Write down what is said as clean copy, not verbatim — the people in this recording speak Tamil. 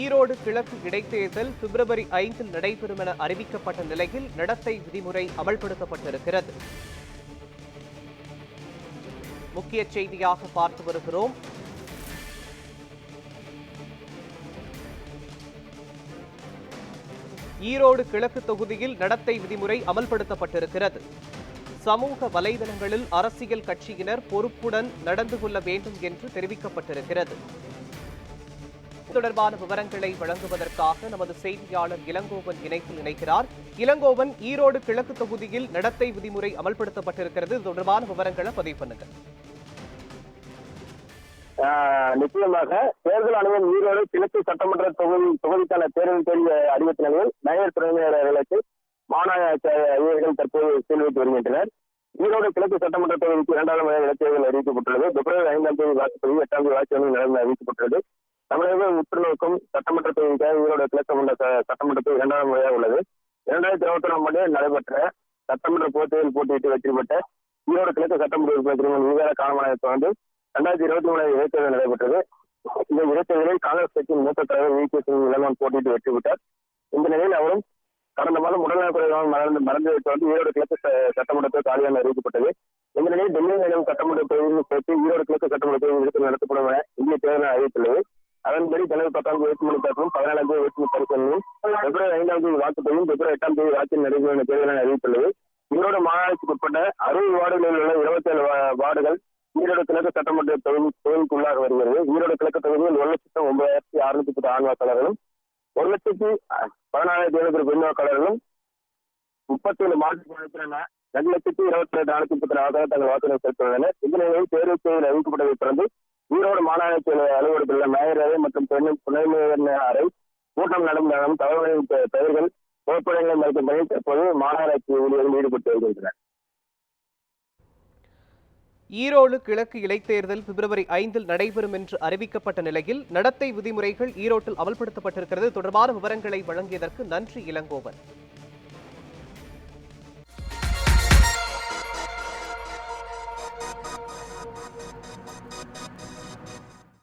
ஈரோடு கிழக்கு இடைத்தேர்தல் பிப்ரவரி 5 நடைபெறும் என அறிவிக்கப்பட்ட நிலையில் நடத்தை விதிமுறை அமல்படுத்தப்பட்டிருக்கிறது. முக்கிய செய்தியாக பார்த்து வருகிறோம். ஈரோடு கிழக்கு தொகுதியில் நடத்தை விதிமுறை அமல்படுத்தப்பட்டிருக்கிறது. சமூக வலைதளங்களில் அரசியல் கட்சியினர் பொறுப்புடன் நடந்து கொள்ள வேண்டும் என்று தெரிவிக்கப்பட்டிருக்கிறது. தொடர்பான விவரங்களை வழங்குவதற்காக நமது செய்தியாளர் இளங்கோவன் இணைப்பில் இணைக்கிறார். இளங்கோவன், ஈரோடு கிழக்கு தொகுதியில் நடத்தை விதிமுறை அமல்படுத்தப்பட்டிருக்கிறது. இது தொடர்பான விவரங்களை பதிவு பண்ணுங்க. நிச்சயமாக தேர்தல் ஆணையம் ஈரோடு கிழக்கு சட்டமன்ற தொகுதிக்கான தேர்தல் தேர்வு அறிவித்த நிலையில் மேயர் துணைவியர்களுக்கு மாநகராட்சி அதிகாரிகள் தற்போது சீல்வைத்து வருகின்றனர். ஈரோடு கிழக்கு சட்டமன்ற தொகுதிக்கு 2வது முறை இடைத்தேர்தல் அறிவிக்கப்பட்டுள்ளது. பிப்ரவரி 5ஆம் தேதி வாக்குப்பதிவு, 8ஆம் தேதி வாக்குப்பதிவு நடந்து அறிவிக்கப்பட்டுள்ளது. தமிழக உற்றுநோக்கும் சட்டமன்ற தொகுதிக்காக ஈரோடு கிழக்கு சட்டமன்றத்தில் 2வது முறையாக உள்ளது. 2021ஆம் ஆண்டு நடைபெற்ற சட்டமன்ற பொதுத்தேர்தல் போட்டியிட்டு வெற்றி பெற்ற ஈரோடு கிழக்கு சட்டமன்ற உறுப்பினர் திருமதி ஈவேரா காலமானதை தொடர்ந்து 2023 இடைத்தேர்தல் நடைபெற்றது. இந்த இடைத்தேர்தலில் காங்கிரஸ் கட்சியின் மூத்த தலைவர் வி. கே. சிங் இளங்கோவன் போட்டியிட்டு வெற்றி பெற்றார். இந்த நிலையில் அவரும் கடந்த மாதம் உடல்நலக்குறைவாக மறந்ததை தொடர்ந்து ஈரோடு கிழக்கு சட்டமன்றத்தில் காலியாக அறிவிக்கப்பட்டது. இந்த நிலையில் டெல்லி நிலம் சட்டமன்ற தொகுதியில் சேர்த்து ஈரோடு கிழக்கு சட்டமன்ற தொகுதியில் நடத்தப்படும் என இந்திய தேர்தல் அறிவித்துள்ளது. அதன்படி ஜனவரி 10ஆம் தேதி வேட்புமனு தாக்கலும் 14ஆம் தேதி வேட்புமனு பரிசீலனையும் பிப்ரவரி 5ஆம் தேதி வாக்குப்பதிவும் பிப்ரவரி 8ஆம் தேதி வாக்கில் நடைபெறும் என தேர்தல் அறிவித்துள்ளது. ஈரோடு மாநகராட்சிக்கு உட்பட்ட 60 வார்டுகளில் உள்ள 27 வார்டுகள் ஈரோடு கிழக்கு சட்டமன்ற தொகுதிக்குள்ளாக வருகிறது. ஈரோடு கிழக்கு தொகுதியில் 1,09,610 ஆண் வாக்காளர்களும் 1,14,700 பெண் வாக்காளர்களும் 37 மாற்றுத்திறனாளிகள் 2,22,434 வாக்காளர் தங்கள் வாக்குகளை செலுத்தியுள்ளனர். இந்த நிலையில் தேர்தல் தேர்தல் அறிவிக்கப்பட்டதை தொடர்ந்து ஈரோடு மாநகராட்சி அலுவலகத்தில் உள்ள மேயர் அறை மற்றும் துணை மேயர் அறை கூட்டம் நடந்தாலும் தகவல்களின் பெயர்கள் புகைப்படங்களை மறைக்கும் பணியில் தற்போது மாநகராட்சி ஊழியர்கள் ஈடுபட்டு வருகின்றனர். ஈரோடு கிழக்கு இடைத்தேர்தல் பிப்ரவரி 5 நடைபெறும் என்று அறிவிக்கப்பட்ட நிலையில் நடத்தை விதிமுறைகள் ஈரோட்டில் அமல்படுத்தப்பட்டிருக்கிறது. தொடர்பான விவரங்களை வழங்கியதற்கு நன்றி இளங்கோவன்.